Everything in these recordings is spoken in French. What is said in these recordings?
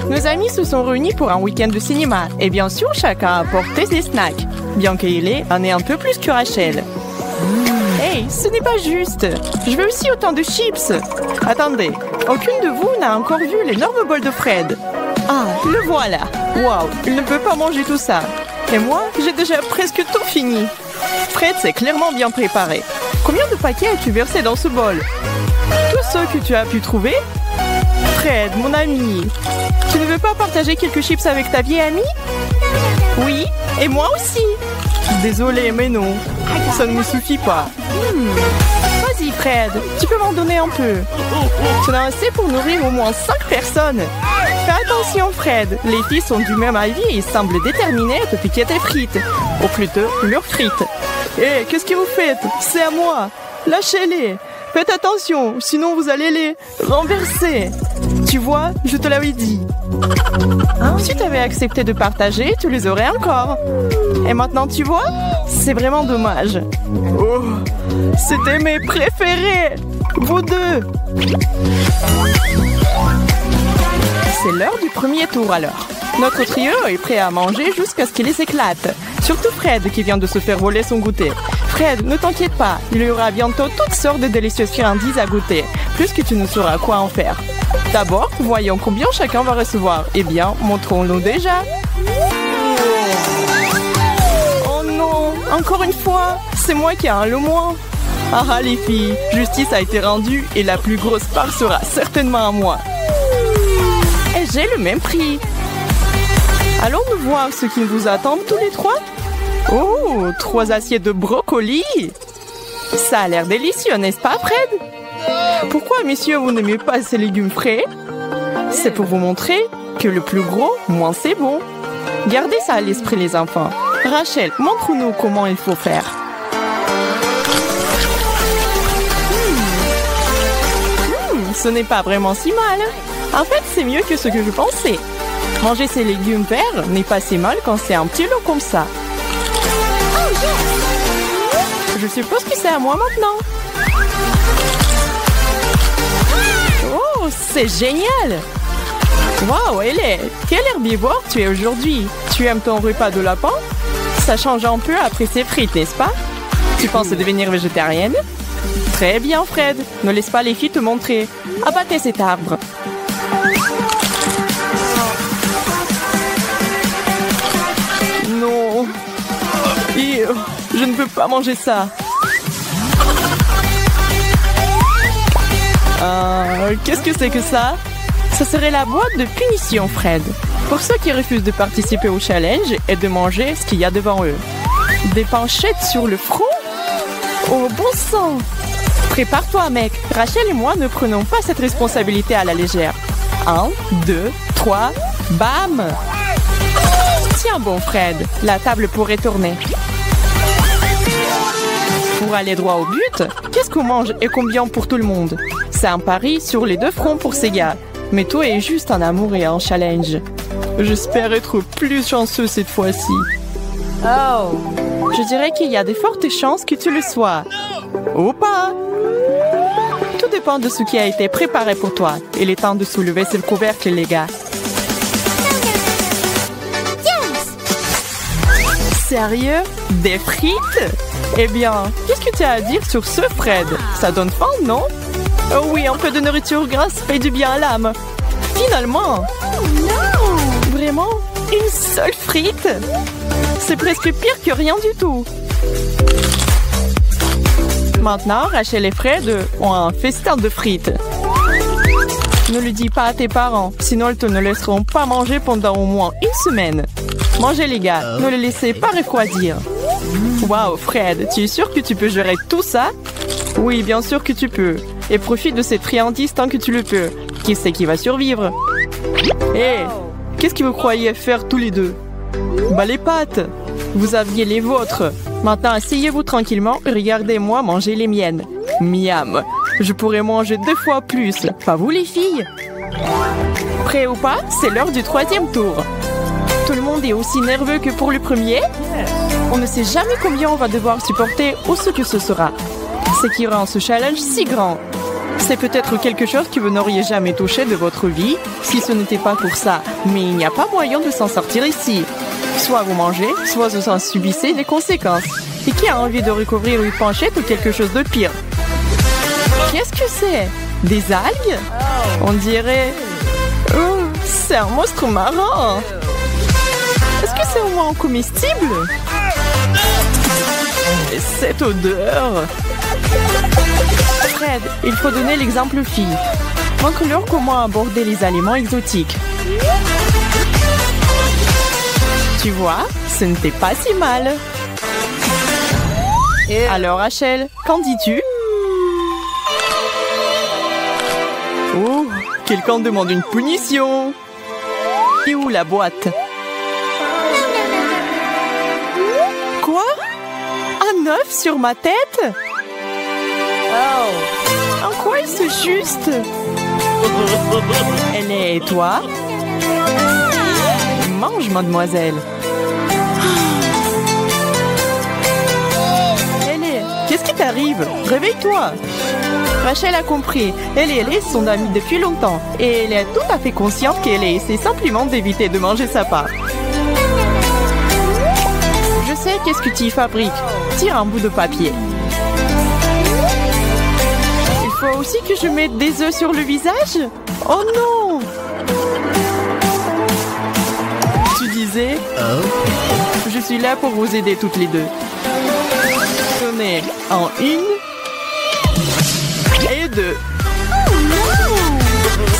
Nos amis se sont réunis pour un week-end de cinéma et bien sûr, chacun a apporté ses snacks. Bien qu'Hailey en ait un peu plus que Rachel. Hey, ce n'est pas juste. Je veux aussi autant de chips. Attendez, aucune de vous n'a encore vu l'énorme bol de Fred. Ah, le voilà. Waouh, il ne peut pas manger tout ça. Et moi, j'ai déjà presque tout fini. Fred s'est clairement bien préparé. Combien de paquets as-tu versé dans ce bol? Tous ceux que tu as pu trouver? Fred, mon ami, tu ne veux pas partager quelques chips avec ta vieille amie? Oui, et moi aussi. Désolée, mais non. Ça ne me suffit pas. Vas-y, Fred, tu peux m'en donner un peu. Tu en as assez pour nourrir au moins 5 personnes. Fais attention, Fred. Les filles sont du même avis et semblent déterminées à te piquer tes frites. Ou plutôt, leurs frites. Hé, qu'est-ce que vous faites? C'est à moi. Lâchez-les. Faites attention, sinon vous allez les renverser. Tu vois, je te l'avais dit. Si tu avais accepté de partager, tu les aurais encore. Et maintenant, tu vois, c'est vraiment dommage. Oh, c'était mes préférés. Vous deux. C'est l'heure du premier tour alors. Notre trio est prêt à manger jusqu'à ce qu'il les éclate. Surtout Fred qui vient de se faire voler son goûter. Fred, ne t'inquiète pas, il y aura bientôt toutes sortes de délicieuses friandises à goûter, plus que tu ne sauras quoi en faire. D'abord, voyons combien chacun va recevoir. Eh bien, montrons-nous déjà. Oh non, encore une fois, c'est moi qui ai le moins. Ah les filles, justice a été rendue et la plus grosse part sera certainement à moi. Et j'ai le même prix. Allons-nous voir ce qui vous attend tous les trois? Oh, 3 assiettes de brocoli. Ça a l'air délicieux, n'est-ce pas, Fred? Pourquoi, messieurs, vous n'aimez pas ces légumes frais? C'est pour vous montrer que le plus gros, moins c'est bon. Gardez ça à l'esprit, les enfants. Rachel, montre-nous comment il faut faire. Ce n'est pas vraiment si mal. En fait, c'est mieux que ce que je pensais. Manger ces légumes verts n'est pas si mal quand c'est un petit lot comme ça. Je suppose que c'est à moi maintenant. Oh, c'est génial! Waouh, Hailey, quel herbivore tu es aujourd'hui? Tu aimes ton repas de lapin? Ça change un peu après ces frites, n'est-ce pas? Tu penses devenir végétarienne? Très bien, Fred. Ne laisse pas les filles te montrer. Abattez cet arbre. Non. Je ne peux pas manger ça. Qu'est-ce que c'est que ça? Ça serait la boîte de punition, Fred. Pour ceux qui refusent de participer au challenge et de manger ce qu'il y a devant eux. Des panchettes sur le front? Oh, bon sang! Prépare-toi, mec. Rachel et moi ne prenons pas cette responsabilité à la légère. 1, 2, 3, bam! Tiens bon, Fred. La table pourrait tourner. Pour aller droit au but, qu'est-ce qu'on mange et combien pour tout le monde? C'est un pari sur les 2 fronts pour ces gars. Mais toi est juste un amour et un challenge. J'espère être plus chanceux cette fois-ci. Oh! Je dirais qu'il y a de fortes chances que tu le sois. Ou pas! Tout dépend de ce qui a été préparé pour toi. Il est temps de soulever ce couvercle, les gars. Sérieux? Des frites? Eh bien, qu'est-ce que tu as à dire sur ce, Fred? Ça donne faim, non? Oh oui, un peu de nourriture grasse fait du bien à l'âme. Finalement! Vraiment? Une seule frite? C'est presque pire que rien du tout. Maintenant, Rachel et Fred ont un festin de frites. Ne le dis pas à tes parents, sinon ils te ne laisseront pas manger pendant au moins 1 semaine. Mangez les gars, ne les laissez pas refroidir. Waouh, Fred, tu es sûr que tu peux gérer tout ça? Oui, bien sûr que tu peux. Et profite de cette friandise tant que tu le peux. Qui c'est qui va survivre? Hé, qu'est-ce que vous croyez faire tous les deux? Bah les pâtes! Vous aviez les vôtres. Maintenant, asseyez-vous tranquillement et regardez-moi manger les miennes. Miam! Je pourrais manger 2 fois plus. Pas vous les filles? Prêt ou pas, c'est l'heure du 3e tour. Tout le monde est aussi nerveux que pour le premier. On ne sait jamais combien on va devoir supporter ou ce que ce sera. C'est qui rend ce challenge si grand. C'est peut-être quelque chose que vous n'auriez jamais touché de votre vie si ce n'était pas pour ça. Mais il n'y a pas moyen de s'en sortir ici. Soit vous mangez, soit vous en subissez les conséquences. Et qui a envie de recouvrir une panchette ou quelque chose de pire? Qu'est-ce que c'est? Des algues? On dirait... Oh, c'est un monstre marin. Est-ce que c'est au moins comestible? Et cette odeur... Fred, il faut donner l'exemple aux filles. Montre-leur comment aborder les aliments exotiques. Tu vois, ce n'était pas si mal. Alors Rachel, qu'en dis-tu? Oh, quelqu'un demande une punition. Et où la boîte? Quoi? Un œuf sur ma tête? En quoi est-ce juste? Elle est et toi? Mange, mademoiselle. Qu'est-ce qui t'arrive? Réveille-toi! Rachel a compris. Elle et Ellie sont amies depuis longtemps. Et elle est tout à fait consciente qu'elle essaie simplement d'éviter de manger sa part. Je sais qu'est-ce que tu y fabriques. Tire un bout de papier. Il faut aussi que je mette des œufs sur le visage? Oh non! Tu disais? Je suis là pour vous aider toutes les deux. En 1 et 2.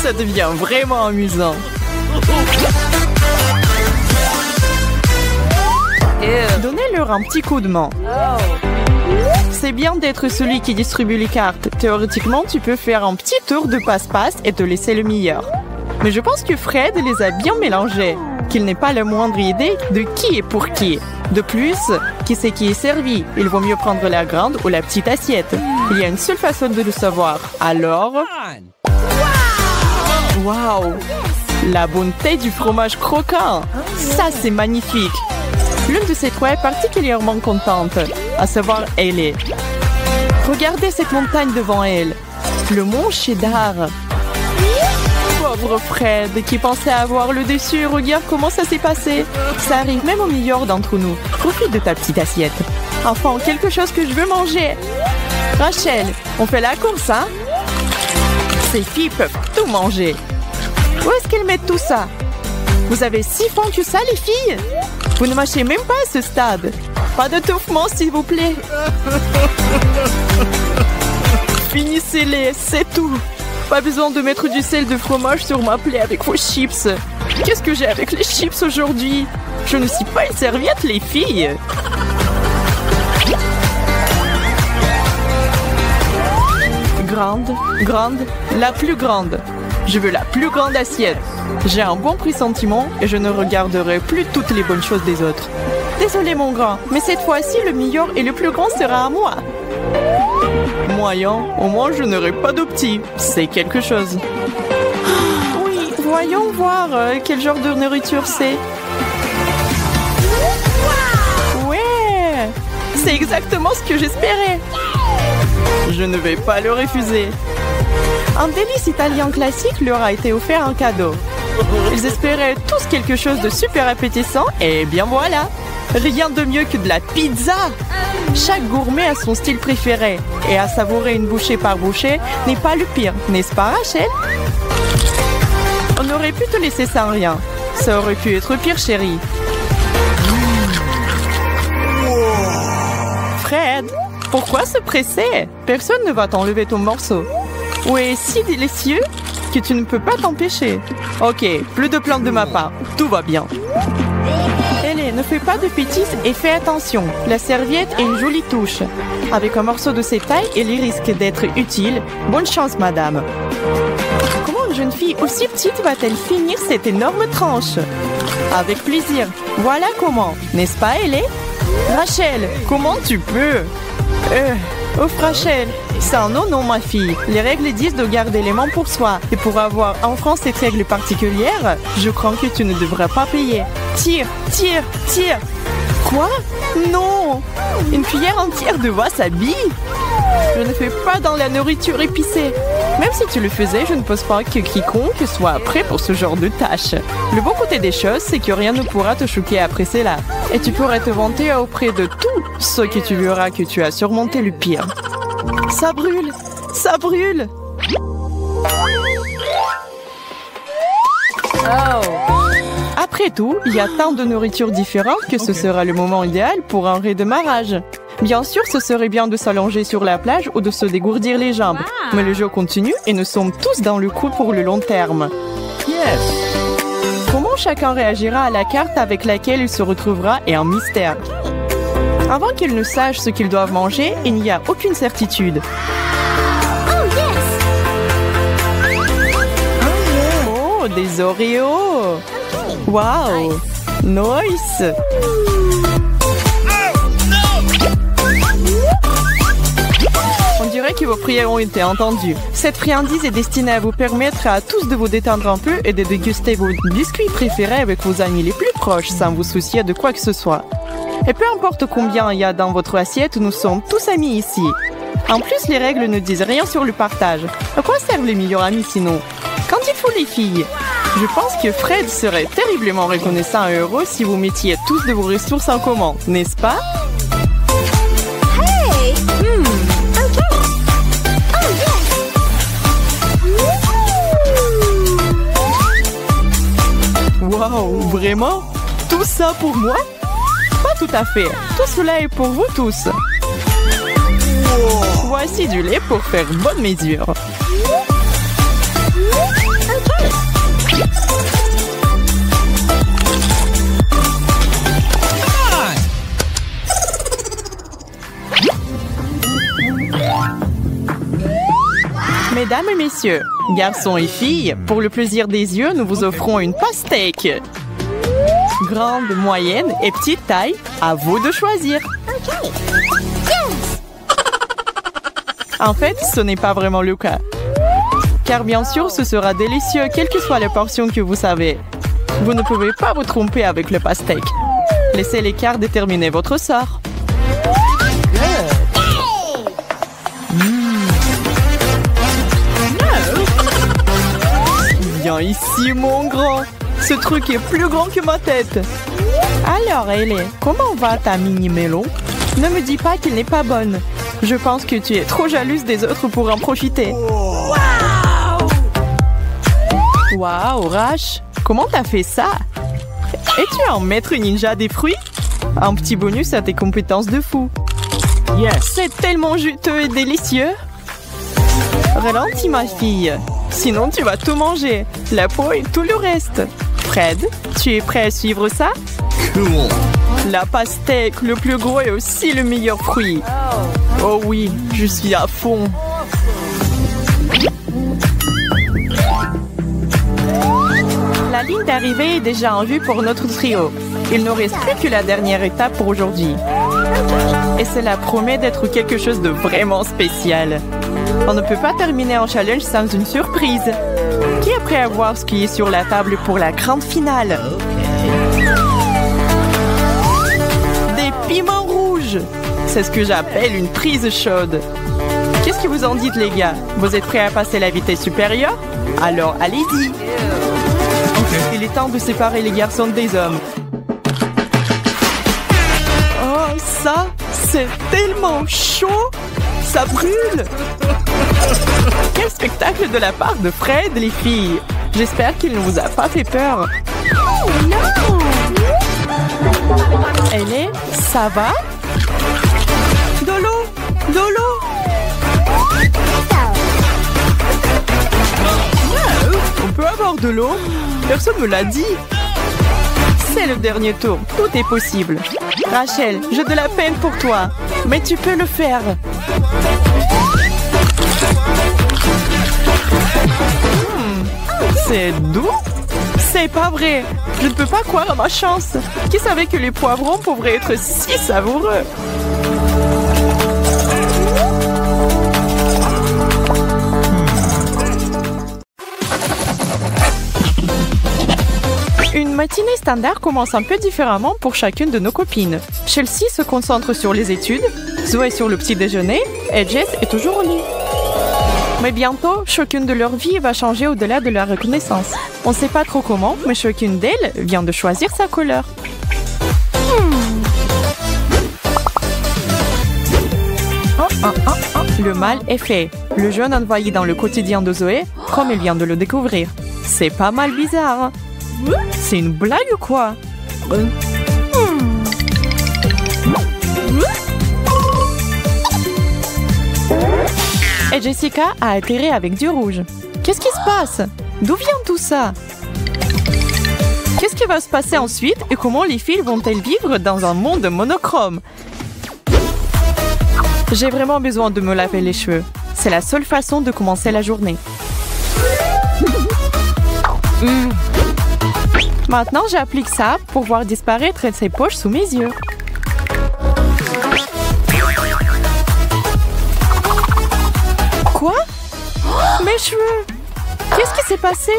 Ça devient vraiment amusant. Donnez-leur un petit coup de main. C'est bien d'être celui qui distribue les cartes. Théoriquement, tu peux faire un petit tour de passe-passe et te laisser le meilleur. Mais je pense que Fred les a bien mélangés, qu'il n'ait pas la moindre idée de qui est pour qui. De plus, qui c'est qui est servi? Il vaut mieux prendre la grande ou la petite assiette. Il y a une seule façon de le savoir. Alors... Waouh! La bonté du fromage croquant! Ça, c'est magnifique! L'une de ces trois est particulièrement contente, à savoir Ellie. Regardez cette montagne devant elle. Le mont Cheddar. Pauvre Fred, qui pensait avoir le dessus, regarde comment ça s'est passé. Ça arrive même au meilleur d'entre nous. Profite de ta petite assiette. Enfin, quelque chose que je veux manger. Rachel, on fait la course, hein? Ces filles peuvent tout manger. Où est-ce qu'elles mettent tout ça? Vous avez si faim que ça, les filles? Vous ne mâchez même pas à ce stade. Pas d'étouffement, s'il vous plaît. Finissez-les, c'est tout. Pas besoin de mettre du sel de fromage sur ma plaie avec vos chips. Qu'est-ce que j'ai avec les chips aujourd'hui? Je ne suis pas une serviette, les filles. Grande, grande, la plus grande. Je veux la plus grande assiette. J'ai un bon pressentiment et je ne regarderai plus toutes les bonnes choses des autres. Désolé mon grand, mais cette fois-ci, le meilleur et le plus grand sera à moi. Moyen, au moins je n'aurai pas de petits. C'est quelque chose. Oui, voyons voir quel genre de nourriture c'est. Ouais, c'est exactement ce que j'espérais. Je ne vais pas le refuser. Un délice italien classique leur a été offert en cadeau. Ils espéraient tous quelque chose de super appétissant et bien voilà. Rien de mieux que de la pizza. Chaque gourmet a son style préféré et à savourer une bouchée par bouchée n'est pas le pire, n'est-ce pas Rachel? On aurait pu te laisser sans rien. Ça aurait pu être pire, chérie. Fred, pourquoi se presser? Personne ne va t'enlever ton morceau. Ouais, si délicieux que tu ne peux pas t'empêcher. Ok, plus de plaintes de ma part. Tout va bien. Ellie, ne fais pas de bêtises et fais attention. La serviette est une jolie touche. Avec un morceau de cette taille, elle risque d'être utile. Bonne chance, madame. Comment une jeune fille aussi petite va-t-elle finir cette énorme tranche? Avec plaisir. Voilà comment. N'est-ce pas, Ellie? Rachel, comment tu peux? Rachel, c'est un non, ma fille. Les règles disent de garder les mains pour soi. Et pour avoir en France cette règle particulière, je crois que tu ne devrais pas payer. Tire, tire, tire. Quoi? Non! Une cuillère entière de wasabi? Je ne fais pas dans la nourriture épicée. Même si tu le faisais, je ne pense pas que quiconque soit prêt pour ce genre de tâche. Le bon côté des choses, c'est que rien ne pourra te choquer après cela. Et tu pourrais te vanter auprès de tous ceux que tu verras que tu as surmonté le pire. Ça brûle! Ça brûle! Oh! Après tout, il y a tant de nourriture différente que ce sera le moment idéal pour un redémarrage. Bien sûr, ce serait bien de s'allonger sur la plage ou de se dégourdir les jambes. Mais le jeu continue et nous sommes tous dans le coup pour le long terme. Yes! Comment chacun réagira à la carte avec laquelle il se retrouvera est un mystère. Avant qu'ils ne sachent ce qu'ils doivent manger, il n'y a aucune certitude. Oh, des Oreos! Wow! Nice! On dirait que vos prières ont été entendues. Cette friandise est destinée à vous permettre à tous de vous détendre un peu et de déguster vos biscuits préférés avec vos amis les plus proches sans vous soucier de quoi que ce soit. Et peu importe combien il y a dans votre assiette, nous sommes tous amis ici. En plus, les règles ne disent rien sur le partage. À quoi servent les meilleurs amis sinon? Qu'en dites-vous les filles? Je pense que Fred serait terriblement reconnaissant et heureux si vous mettiez tous de vos ressources en commun, n'est-ce pas? Hey! Wow, vraiment? Tout ça pour moi? Pas tout à fait. Tout cela est pour vous tous. Voici du lait pour faire bonne mesure. Mesdames et messieurs, garçons et filles, pour le plaisir des yeux, nous vous offrons une pastèque. Grande, moyenne et petite taille, à vous de choisir. En fait, ce n'est pas vraiment le cas. Car bien sûr, ce sera délicieux, quelle que soit la portion que vous savez. Vous ne pouvez pas vous tromper avec le pastèque. Laissez l'écart déterminer votre sort. Viens ici, mon grand. Ce truc est plus grand que ma tête. Alors, Ellie, comment va ta mini-melon? Ne me dis pas qu'elle n'est pas bonne. Je pense que tu es trop jalouse des autres pour en profiter. Waouh, Rash, comment t'as fait ça? Es-tu un maître ninja des fruits? Un petit bonus à tes compétences de fou. Yes, c'est tellement juteux et délicieux. Ralentis, ma fille. Sinon, tu vas tout manger. La peau et tout le reste. Fred, tu es prêt à suivre ça? Cool. La pastèque, le plus gros et aussi le meilleur fruit. Oh oui, je suis à fond. La ligne d'arrivée est déjà en vue pour notre trio. Il ne reste plus que la dernière étape pour aujourd'hui. Et cela promet d'être quelque chose de vraiment spécial. On ne peut pas terminer un challenge sans une surprise. Qui est prêt à voir ce qui est sur la table pour la grande finale? Des piments rouges! C'est ce que j'appelle une prise chaude. Qu'est-ce que vous en dites, les gars? Vous êtes prêts à passer la vitesse supérieure? Alors, allez-y! Il est temps de séparer les garçons des hommes. Oh, ça, c'est tellement chaud! Ça brûle! Quel spectacle de la part de Fred, les filles! J'espère qu'il ne vous a pas fait peur. Oh non! Ellie, ça va? De l'eau! De l'eau! On peut avoir de l'eau? Personne ne me l'a dit. C'est le dernier tour. Tout est possible. Rachel, j'ai de la peine pour toi. Mais tu peux le faire. C'est doux? C'est pas vrai. Je ne peux pas croire à ma chance. Qui savait que les poivrons pourraient être si savoureux? Une matinée standard commence un peu différemment pour chacune de nos copines. Chelsea se concentre sur les études, Zoé sur le petit déjeuner et Jess est toujours au lit. Mais bientôt, chacune de leur vie va changer au-delà de la reconnaissance. On ne sait pas trop comment, mais chacune d'elles vient de choisir sa couleur. Le mal est fait. Le jaune envahi dans le quotidien de Zoé, comme elle vient de le découvrir. C'est pas mal bizarre, hein? C'est une blague ou quoi? Et Jessica a atterri avec du rouge. Qu'est-ce qui se passe? D'où vient tout ça? Qu'est-ce qui va se passer ensuite et comment les filles vont-elles vivre dans un monde monochrome? J'ai vraiment besoin de me laver les cheveux. C'est la seule façon de commencer la journée. Maintenant, j'applique ça pour voir disparaître ces poches sous mes yeux. Quoi? Mes cheveux! Qu'est-ce qui s'est passé?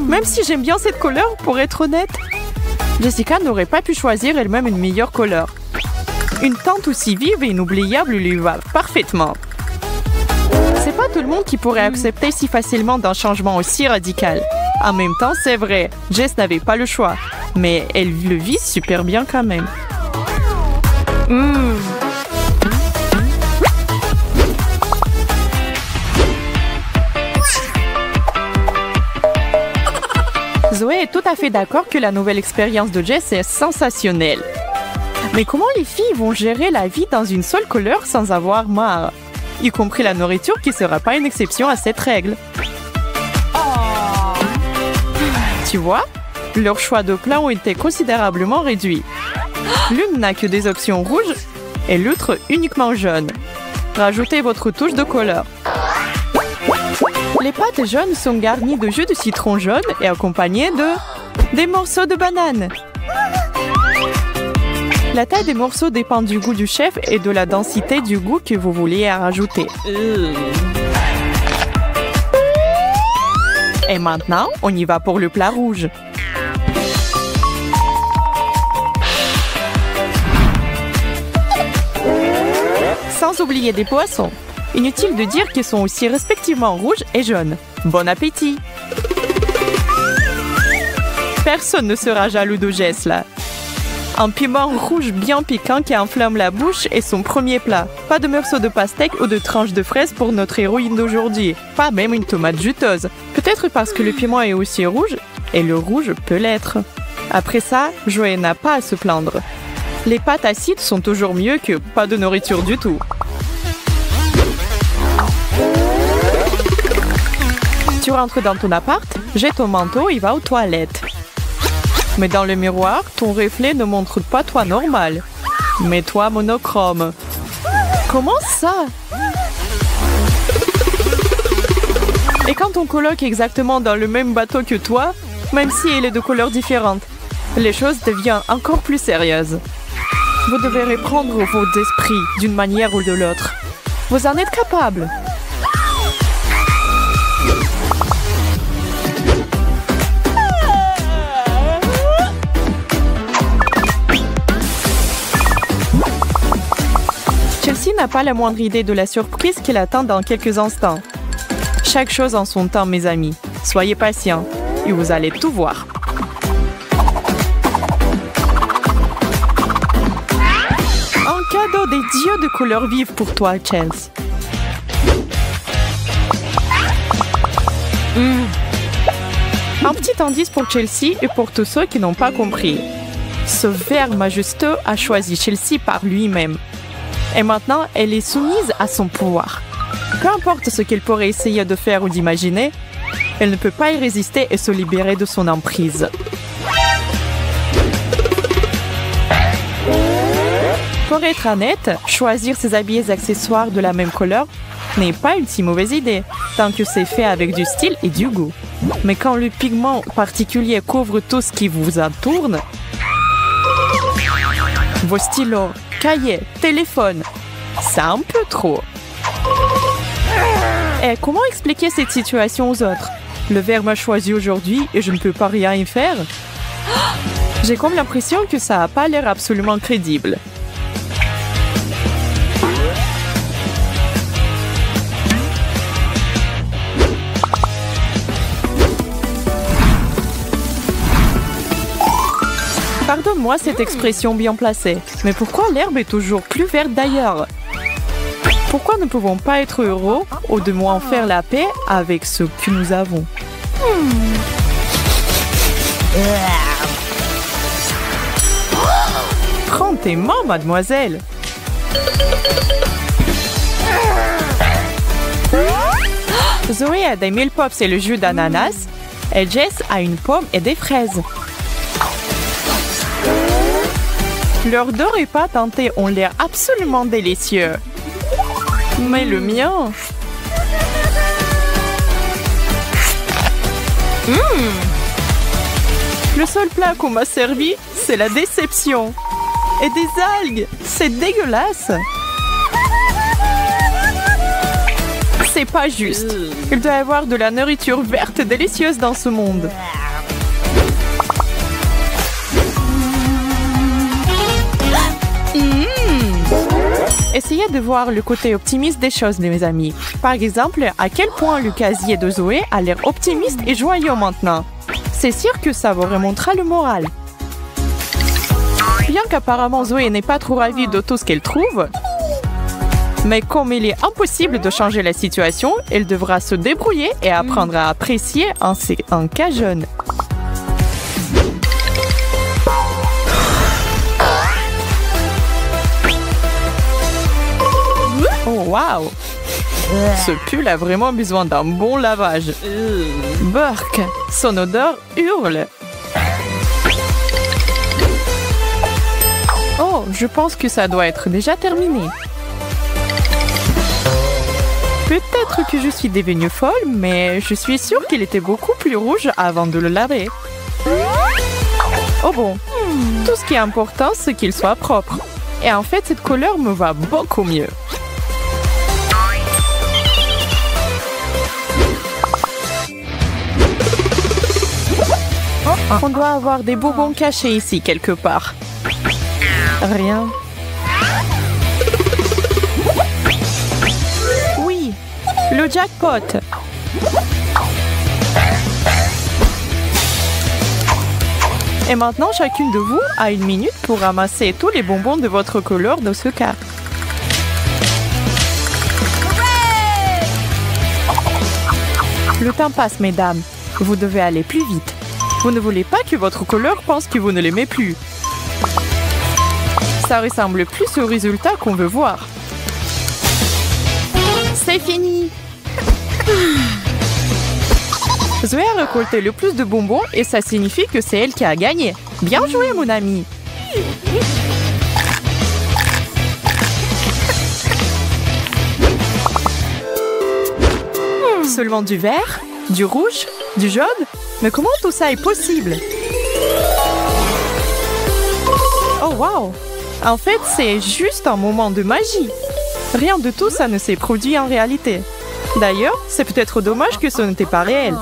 Même si j'aime bien cette couleur, pour être honnête. Jessica n'aurait pas pu choisir elle-même une meilleure couleur. Une teinte aussi vive et inoubliable lui va parfaitement. C'est pas tout le monde qui pourrait accepter si facilement d'un changement aussi radical. En même temps, c'est vrai, Jess n'avait pas le choix. Mais elle le vit super bien quand même. Zoé est tout à fait d'accord que la nouvelle expérience de Jess est sensationnelle. Mais comment les filles vont gérer la vie dans une seule couleur sans avoir marre? Y compris la nourriture qui ne sera pas une exception à cette règle. Tu vois, leurs choix de plats ont été considérablement réduits. L'une n'a que des options rouges et l'autre uniquement jaune. Rajoutez votre touche de couleur. Les pâtes jaunes sont garnies de jus de citron jaune et accompagnées des morceaux de banane. La taille des morceaux dépend du goût du chef et de la densité du goût que vous vouliez rajouter. Et maintenant, on y va pour le plat rouge. Sans oublier des poissons. Inutile de dire qu'ils sont aussi respectivement rouges et jaunes. Bon appétit! Personne ne sera jaloux de Jess là. Un piment rouge bien piquant qui enflamme la bouche est son premier plat. Pas de morceaux de pastèque ou de tranches de fraises pour notre héroïne d'aujourd'hui. Pas même une tomate juteuse. Peut-être parce que le piment est aussi rouge, et le rouge peut l'être. Après ça, Joël n'a pas à se plaindre. Les pâtes acides sont toujours mieux que pas de nourriture du tout. Tu rentres dans ton appart, jette ton manteau et va aux toilettes. Mais dans le miroir, ton reflet ne montre pas toi normal, mais toi monochrome. Comment ça? Et quand ton coloc est exactement dans le même bateau que toi, même si elle est de couleurs différentes, les choses deviennent encore plus sérieuses. Vous devez reprendre vos esprits d'une manière ou de l'autre. Vous en êtes capable. Chelsea n'a pas la moindre idée de la surprise qui l'attend dans quelques instants. Chaque chose en son temps, mes amis. Soyez patients et vous allez tout voir. Un cadeau des dieux de couleurs vives pour toi, Chelsea. Un petit indice pour Chelsea et pour tous ceux qui n'ont pas compris. Ce ver majestueux a choisi Chelsea par lui-même. Et maintenant, elle est soumise à son pouvoir. Peu importe ce qu'elle pourrait essayer de faire ou d'imaginer, elle ne peut pas y résister et se libérer de son emprise. Pour être honnête, choisir ses habits et accessoires de la même couleur n'est pas une si mauvaise idée, tant que c'est fait avec du style et du goût. Mais quand le pigment particulier couvre tout ce qui vous entoure, vos stylos, cahiers, téléphones, c'est un peu trop. Et comment expliquer cette situation aux autres? Le ver m'a choisi aujourd'hui et je ne peux pas rien y faire? J'ai comme l'impression que ça n'a pas l'air absolument crédible. Pardonne-moi cette expression bien placée, mais pourquoi l'herbe est toujours plus verte d'ailleurs? Pourquoi ne pouvons pas être heureux ou de moins faire la paix avec ce que nous avons? Prends tes mains, mademoiselle. Zoé a des mille pops et le jus d'ananas, et Jess a une pomme et des fraises. Leurs deux repas tentés ont l'air absolument délicieux. Mais le mien... Le seul plat qu'on m'a servi, c'est la déception. Et des algues, c'est dégueulasse. C'est pas juste. Il doit y avoir de la nourriture verte délicieuse dans ce monde. Essayez de voir le côté optimiste des choses, mes amis. Par exemple, à quel point le casier de Zoé a l'air optimiste et joyeux maintenant. C'est sûr que ça vous remontera le moral. Bien qu'apparemment Zoé n'est pas trop ravie de tout ce qu'elle trouve, mais comme il est impossible de changer la situation, elle devra se débrouiller et apprendre à apprécier un cas jeune. Oh, wow! Ce pull a vraiment besoin d'un bon lavage. Burk, son odeur hurle. Oh, je pense que ça doit être déjà terminé. Peut-être que je suis devenue folle, mais je suis sûre qu'il était beaucoup plus rouge avant de le laver. Oh bon, tout ce qui est important, c'est qu'il soit propre. Et en fait, cette couleur me va beaucoup mieux. On doit avoir des bonbons cachés ici quelque part. Rien. Oui, le jackpot. Et maintenant, chacune de vous a 1 minute pour ramasser tous les bonbons de votre couleur dans ce cas. Le temps passe, mesdames. Vous devez aller plus vite. Vous ne voulez pas que votre couleur pense que vous ne l'aimez plus. Ça ressemble plus au résultat qu'on veut voir. C'est fini! Zoé a récolté le plus de bonbons et ça signifie que c'est elle qui a gagné. Bien joué, mon ami! Seulement du vert, du rouge, du jaune? Mais comment tout ça est possible? Oh wow! En fait, c'est juste un moment de magie. Rien de tout ça ne s'est produit en réalité. D'ailleurs, c'est peut-être dommage que ce n'était pas réel.